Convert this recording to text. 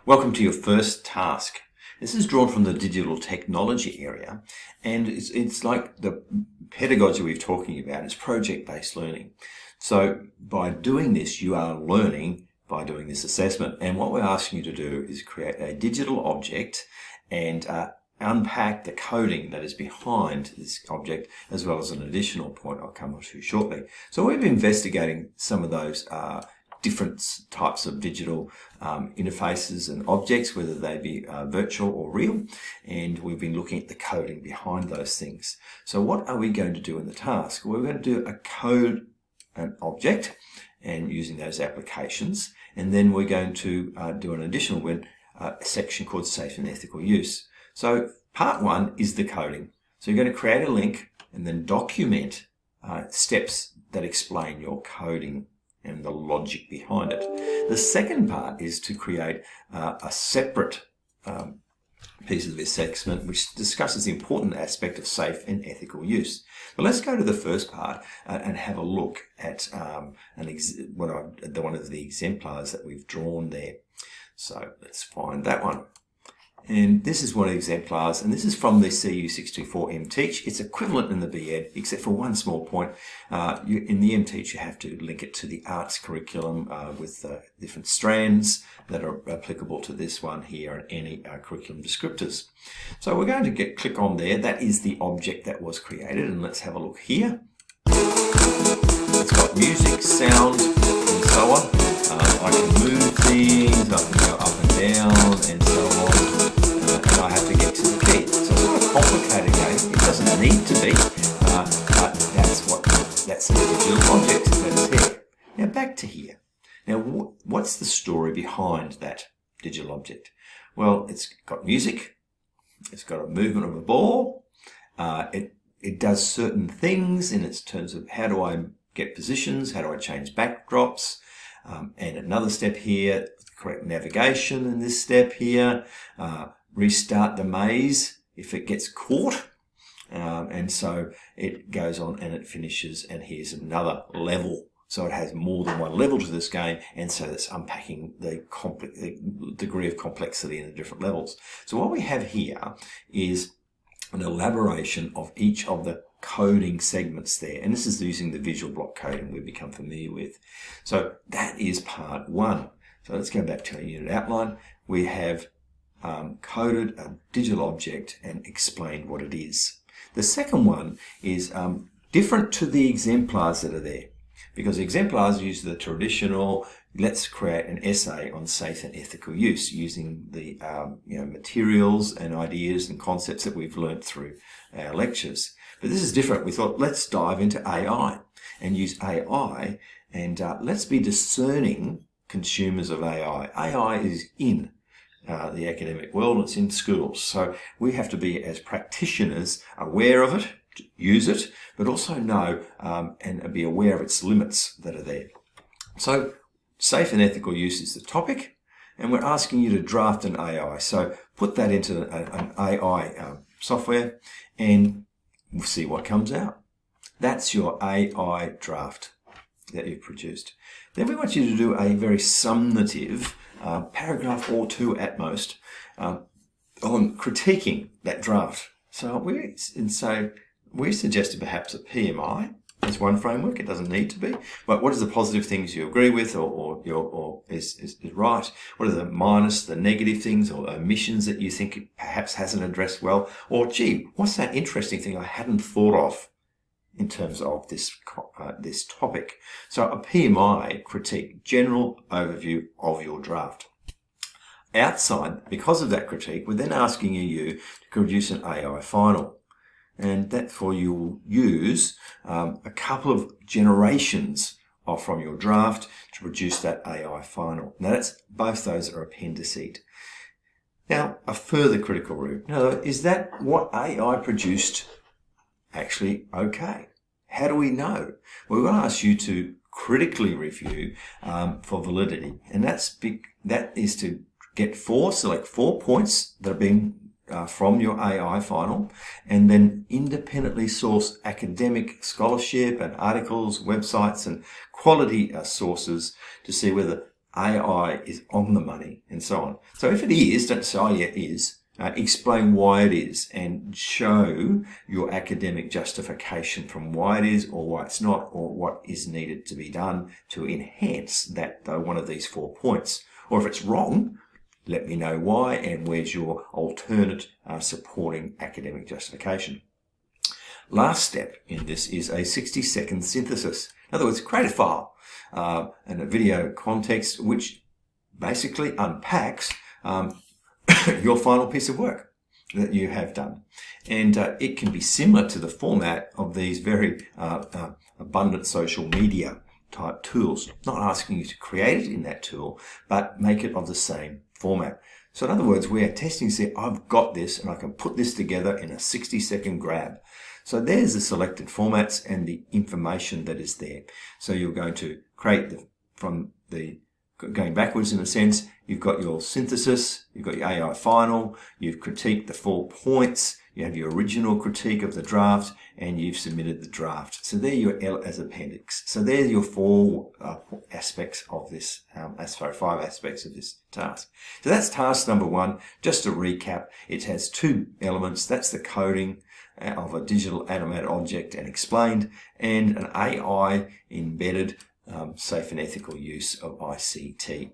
Welcome to your first task. This is drawn from the digital technology area, and it's like the pedagogy we're talking about is project-based learning. So by doing this, you are learning by doing this assessment. And what we're asking you to do is create a digital object and unpack the coding that is behind this object, as well as an additional point I'll come on to shortly. So we've been investigating some of those different types of digital interfaces and objects, whether they be virtual or real, and we've been looking at the coding behind those things. So what are we going to do in the task? We're going to do a code an object and using those applications, and then we're going to do an additional one, a section called Safe and Ethical Use. So part one is the coding. So you're going to create a link and then document steps that explain your coding and the logic behind it. The second part is to create a separate piece of assessment which discusses the important aspect of safe and ethical use. But let's go to the first part and have a look at one of the exemplars that we've drawn there. So let's find that one. And this is one of the exemplars, and this is from the CU624 MTeach. It's equivalent in the BEd, except for one small point. In the MTeach, you have to link it to the arts curriculum with different strands that are applicable to this one here and any curriculum descriptors. So we're going to click on there. That is the object that was created, and let's have a look here. It's got music, sound, and so on. I can move things, I can go up and down, and so on. And I have to get to the key. So it's not a complicated game. It doesn't need to be, but that's the digital object that is here. Now back to here. Now what's the story behind that digital object? Well, it's got music. It's got a movement of a ball. It does certain things in its terms of how do I get positions, how do I change backdrops, and another step here, correct navigation in this step here, restart the maze if it gets caught, and so it goes on and it finishes, and here's another level. So it has more than one level to this game, and so it's unpacking the degree of complexity in the different levels. So what we have here is an elaboration of each of the coding segments there, and this is using the visual block coding we've become familiar with. So that is part one. So let's go back to our unit outline. We have coded a digital object and explained what it is. The second one is different to the exemplars that are there, because exemplars use the traditional let's create an essay on safe and ethical use using the materials and ideas and concepts that we've learnt through our lectures. But this is different. We thought let's dive into AI and use AI, and let's be discerning consumers of AI. AI is in the academic world, it's in schools. So we have to be, as practitioners, aware of it, use it, but also know and be aware of its limits that are there. So safe and ethical use is the topic, and we're asking you to draft an AI. So put that into an AI software, and we'll see what comes out. That's your AI draft that you've produced. Then we want you to do a very summative paragraph or two at most on critiquing that draft. So we suggested perhaps a PMI as one framework. It doesn't need to be, but what is the positive things you agree with or is right? What are the minus, the negative things or omissions that you think it perhaps hasn't addressed well? Or gee, what's that interesting thing I hadn't thought of in terms of this topic? So a PMI critique, general overview of your draft. Outside, because of that critique, we're then asking you to produce an AI final. And therefore you will use a couple of generations from your draft to produce that AI final. Now both those are appendiced. Now a further critical route. Now, is that what AI produced actually okay? How do we know? Well, we're going to ask you to critically review for validity, and that is to select 4 points that have been from your AI final, and then independently source academic scholarship and articles, websites, and quality sources to see whether AI is on the money and so on. So if it is, don't say, oh yeah, it is. Explain why it is and show your academic justification from why it is or why it's not, or what is needed to be done to enhance that one of these 4 points. Or if it's wrong, let me know why and where's your alternate supporting academic justification. Last step in this is a 60-second synthesis. In other words, create a file and a video context which basically unpacks your final piece of work that you have done. And it can be similar to the format of these very abundant social media type tools. Not asking you to create it in that tool, but make it of the same format. So in other words, we're testing to say, I've got this and I can put this together in a 60-second grab. So there's the selected formats and the information that is there. So you're going to create going backwards in a sense, you've got your synthesis, you've got your AI final, you've critiqued the 4 points, you have your original critique of the draft, and you've submitted the draft. So they're your L as appendix. So they're your 4 aspects of this, 5 aspects of this task. So that's task number 1. Just to recap, it has 2 elements. That's the coding of a digital animated object and explained, and an AI embedded safe and ethical use of ICT.